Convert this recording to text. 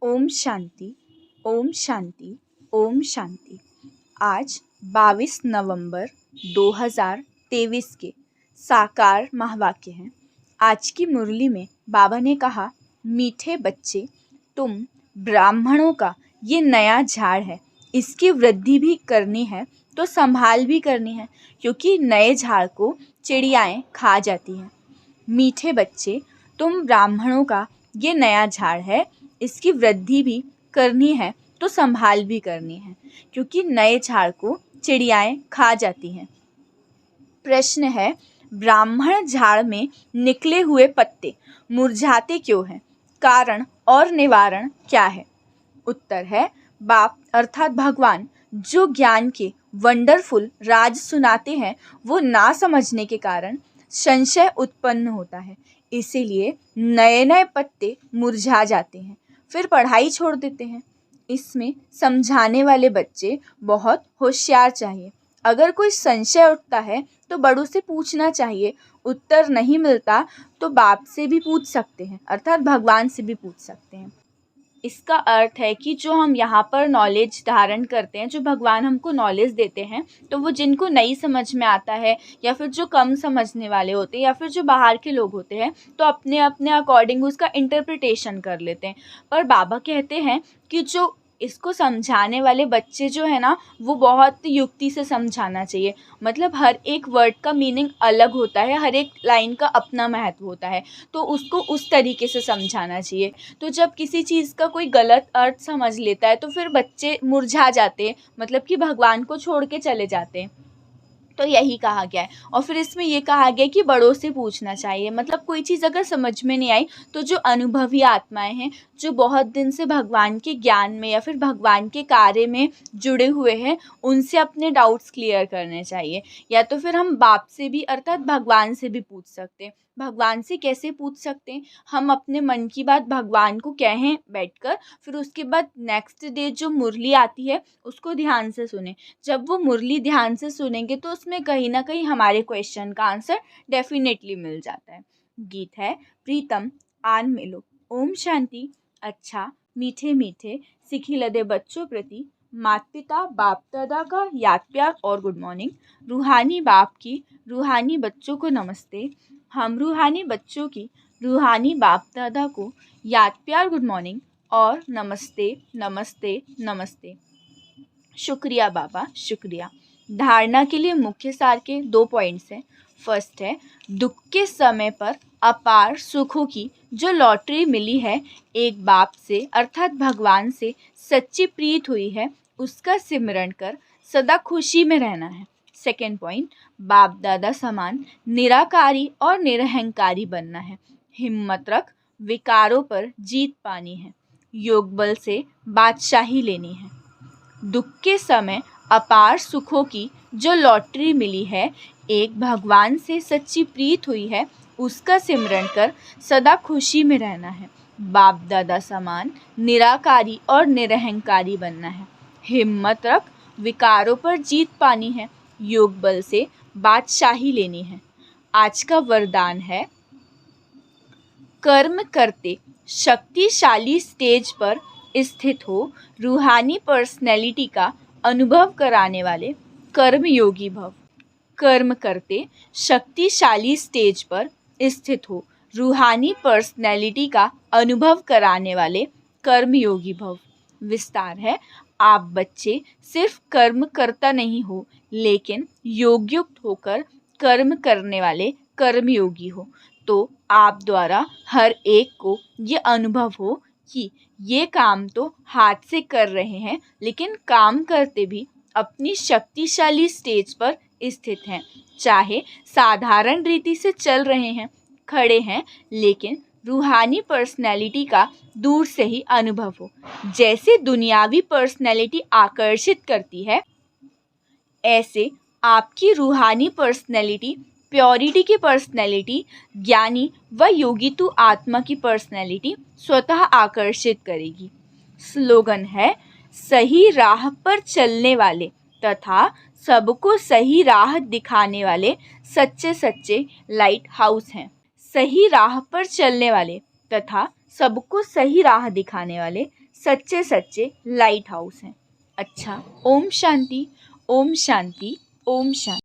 ओम शांति, ओम शांति, ओम शांति। आज 22 नवंबर 2023 के साकार महावाक्य हैं। आज की मुरली में बाबा ने कहा, मीठे बच्चे, तुम ब्राह्मणों का ये नया झाड़ है, इसकी वृद्धि भी करनी है तो संभाल भी करनी है, क्योंकि नए झाड़ को चिड़ियाएँ खा जाती हैं। मीठे बच्चे, तुम ब्राह्मणों का ये नया झाड़ है, इसकी वृद्धि भी करनी है तो संभाल भी करनी है, क्योंकि नए झाड़ को चिड़ियाएँ खा जाती हैं। प्रश्न है, ब्राह्मण झाड़ में निकले हुए पत्ते मुरझाते क्यों हैं? कारण और निवारण क्या है? उत्तर है, बाप अर्थात भगवान जो ज्ञान के वंडरफुल राज सुनाते हैं, वो ना समझने के कारण संशय उत्पन्न होता है। इसीलिए नए नए पत्ते मुरझा जाते हैं, फिर पढ़ाई छोड़ देते हैं। इसमें समझाने वाले बच्चे बहुत होशियार चाहिए। अगर कोई संशय उठता है तो बड़ों से पूछना चाहिए, उत्तर नहीं मिलता तो बाप से भी पूछ सकते हैं, अर्थात भगवान से भी पूछ सकते हैं। इसका अर्थ है कि जो हम यहाँ पर नॉलेज धारण करते हैं, जो भगवान हमको नॉलेज देते हैं, तो वो जिनको नहीं समझ में आता है या फिर जो कम समझने वाले होते हैं या फिर जो बाहर के लोग होते हैं, तो अपने अपने अकॉर्डिंग उसका इंटरप्रिटेशन कर लेते हैं। पर बाबा कहते हैं कि जो इसको समझाने वाले बच्चे जो है ना, वो बहुत युक्ति से समझाना चाहिए। मतलब हर एक वर्ड का मीनिंग अलग होता है, हर एक लाइन का अपना महत्व होता है, तो उसको उस तरीके से समझाना चाहिए। तो जब किसी चीज़ का कोई गलत अर्थ समझ लेता है तो फिर बच्चे मुरझा जाते हैं, मतलब कि भगवान को छोड़ के चले जाते हैं। तो यही कहा गया है। और फिर इसमें ये कहा गया कि बड़ों से पूछना चाहिए। मतलब कोई चीज़ अगर समझ में नहीं आई तो जो अनुभवी आत्माएं हैं, जो बहुत दिन से भगवान के ज्ञान में या फिर भगवान के कार्य में जुड़े हुए हैं, उनसे अपने डाउट्स क्लियर करने चाहिए। या तो फिर हम बाप से भी अर्थात भगवान से भी पूछ सकते हैं। भगवान से कैसे पूछ सकते हैं? हम अपने मन की बात भगवान को कहें बैठकर, फिर उसके बाद नेक्स्ट डे जो मुरली आती है उसको ध्यान से सुने। जब वो मुरली ध्यान से सुनेंगे तो उसमें कहीं ना कहीं हमारे क्वेश्चन का आंसर डेफिनेटली मिल जाता है। गीत है, प्रीतम आन मिलो। ओम शांति। अच्छा, मीठे मीठे सिखी लदे बच्चों प्रति माता पिता बाप दादा का याद प्यार और गुड मॉर्निंग। रूहानी बाप की रूहानी बच्चों को नमस्ते। हम रूहानी बच्चों की रूहानी बाप दादा को याद प्यार गुड मॉर्निंग और नमस्ते नमस्ते नमस्ते। शुक्रिया बाबा, शुक्रिया। धारणा के लिए मुख्य सार के 2 पॉइंट्स हैं। फर्स्ट है, दुख के समय पर अपार सुखों की जो लॉटरी मिली है, एक बाप से अर्थात भगवान से सच्ची प्रीत हुई है, उसका सिमरण कर सदा खुशी में रहना है। सेकेंड पॉइंट, बाप दादा समान निराकारी और निरहंकारी बनना है। हिम्मत रख, विकारों पर जीत पानी है, योग बल से बादशाही लेनी है। दुख के समय अपार सुखों की जो लॉटरी मिली है, एक भगवान से सच्ची प्रीत हुई है, उसका सिमरण कर सदा खुशी में रहना है। बाप दादा समान निराकारी और निरहंकारी बनना है। हिम्मत रख, विकारों पर जीत पानी है, योग बल से बादशाही लेनी है। आज का वरदान है, कर्म करते शक्तिशाली स्टेज पर स्थित हो, रूहानी पर्सनैलिटी का अनुभव कराने वाले कर्मयोगी भव। कर्म करते शक्तिशाली स्टेज पर स्थित हो, रूहानी पर्सनैलिटी का अनुभव कराने वाले कर्मयोगी भव। विस्तार है, आप बच्चे सिर्फ कर्म करता नहीं हो, लेकिन योगयुक्त होकर कर्म करने वाले कर्मयोगी हो। तो आप द्वारा हर एक को ये अनुभव हो कि ये काम तो हाथ से कर रहे हैं, लेकिन काम करते भी अपनी शक्तिशाली स्टेज पर स्थित हैं। चाहे साधारण रीति से चल रहे हैं, खड़े हैं, लेकिन रूहानी पर्सनैलिटी का दूर से ही अनुभव हो। जैसे दुनियावी पर्सनैलिटी आकर्षित करती है, ऐसे आपकी रूहानी पर्सनैलिटी, प्योरिटी की पर्सनैलिटी, ज्ञानी व योगितु आत्मा की पर्सनैलिटी स्वतः आकर्षित करेगी। स्लोगन है, सही राह पर चलने वाले तथा सबको सही राह दिखाने वाले सच्चे सच्चे लाइट हाउस हैं। सही राह पर चलने वाले तथा सबको सही राह दिखाने वाले सच्चे सच्चे लाइट हाउस हैं। अच्छा, ओम शांति, ओम शांति, ओम शांति।